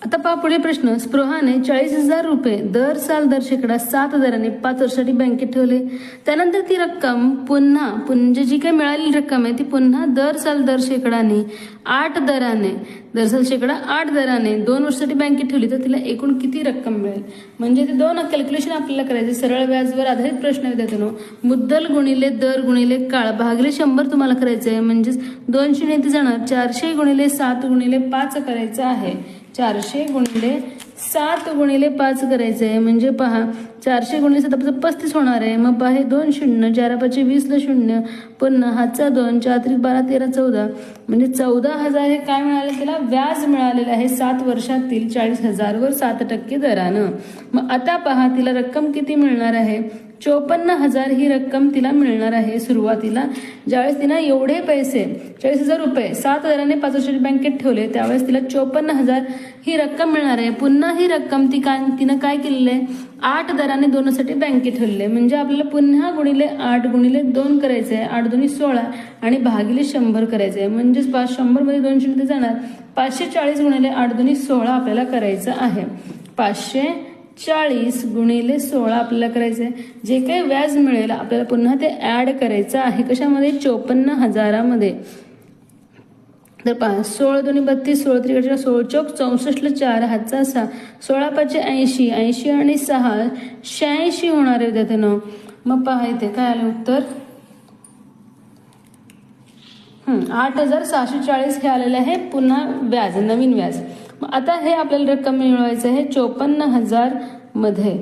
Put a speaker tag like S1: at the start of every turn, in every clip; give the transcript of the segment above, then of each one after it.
S1: आता पहा पुढील प्रश्न. स्पृहाने 40,000 रुपये दर साल दर शेकडा 7 दराने 5 वर्षासाठी बँकेत ठेवले. त्यानंतर ती रक्कम पुन्हा म्हणजे जी काही मिळालेली रक्कम आहे ती पुन्हा दर साल दर शेकडाने 8 दराने दर साल शेकडा 8 दराने 2 वर्षासाठी बँकेत ठेवली तर तिला एकूण किती रक्कम मिळेल. म्हणजे ते दोन कॅल्क्युलेशन आपल्याला करायचे. सरळ व्याजवर आधारित प्रश्न विद्यार्थ्यांनो. मुद्दल गुणिले दर गुणिले काळ भागिले 100 तुम्हाला करायचं आहे. म्हणजेच 200 ने जाणार 400 गुणिले 7 गुणिले 5 करायचं आहे. 400 गुणिले 7 गुणिले 5 करायचं आहे. म्हणजे पहा 400 गुणिले 7 35 होणार आहे. मग पहा हे 2 शून्य 4 5 20 ला 0 पुन्हा हातचा 2 4 12 13 14 म्हणजे 14,000 हे काय मिळाले त्याला व्याज मिळालेलं आहे 7 वर्षातील 40,000 वर 7% दरानं. मग आता पहा तिला रक्कम किती मिळणार आहे. 54,000 ही रक्कम तिला मिळणार आहे सुरुवातीला. ज्यावेळेस तिनं एवढे पैसे 40,000 रुपये 7 दराने 5 वर्षाची बँकेत ठेवले त्यावेळेस तिला 54,000 ही रक्कम मिळणार आहे. पुन्हा ही रक्कम तिनं काय केलेलं आहे 8 दराने 2 साठी बँकेत ठेवले. म्हणजे आपल्याला पुन्हा गुणिले 8 गुणिले 2 करायचं आहे. 8 2 16 आणि भागिले 100 करायचं आहे. म्हणजेच 100 मध्ये 2 शून्य जाणार 540 गुणिले 8 2 16 आपल्याला करायचं आहे. 540 गुणिले 16 आपल्याला करायचं आहे. जे काही व्याज मिळेल आपल्याला पुन्हा ते ऍड करायचं आहे. कशामध्ये 54,000 तर पहा 16 2 32 16 3 16 चौक 64 ला 4 हातचा 6 16 5 80 80 आणि 6 86 होणार आहे विद्यार्थ्यांनो. मग पहा इथे काय आलं उत्तर 8,640 हे आलेलं आहे पुन्हा व्याज नवीन व्याज. मग आता हे आपल्याला रक्कम मिळवायचं आहे 54,000 मध्ये.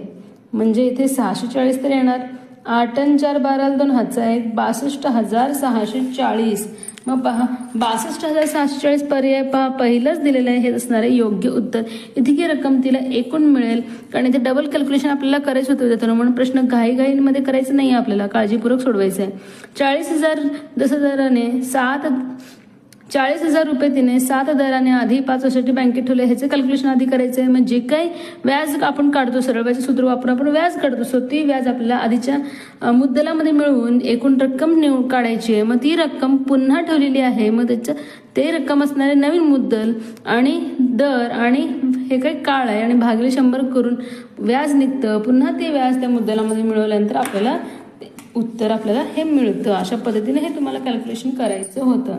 S1: म्हणजे इथे 640 तर येणार 8 आणि 4 12 2 हातचा 1 62,640. मग पहा 62,640 पर्याय पहा पहिलंच दिलेलं आहे हे असणार आहे योग्य उत्तर. इतकी रक्कम तिला एकूण मिळेल. कारण इथे डबल कॅल्क्युलेशन आपल्याला करायचं होतं म्हणून प्रश्न घाईघाईमध्ये करायचं नाही आपल्याला काळजीपूर्वक सोडवायचं आहे. 40,000 दराने 40,000 रुपये तिने 7 दराने आधी 5 वर्षासाठी बँकेत ठेवले ह्याचं कॅल्क्युलेशन आधी करायचं आहे. मग जे काही व्याज आपण काढतो सरळ व्याज सूत्र वापरून आपण व्याज काढतो सो ती व्याज आपल्याला आधीच्या मुद्दलामध्ये मिळवून एकूण रक्कम काढायची आहे. मग ती रक्कम पुन्हा ठेवलेली आहे. मग ते रक्कम असणारे नवीन मुद्दल आणि दर आणि हे काही काळ आहे आणि भागिले 100 करून व्याज निघतं. पुन्हा ते व्याज त्या मुद्दलामध्ये मिळवल्यानंतर आपल्याला उत्तर आपल्याला हे मिळतं. अशा पद्धतीने हे तुम्हाला कॅल्क्युलेशन करायचं होतं.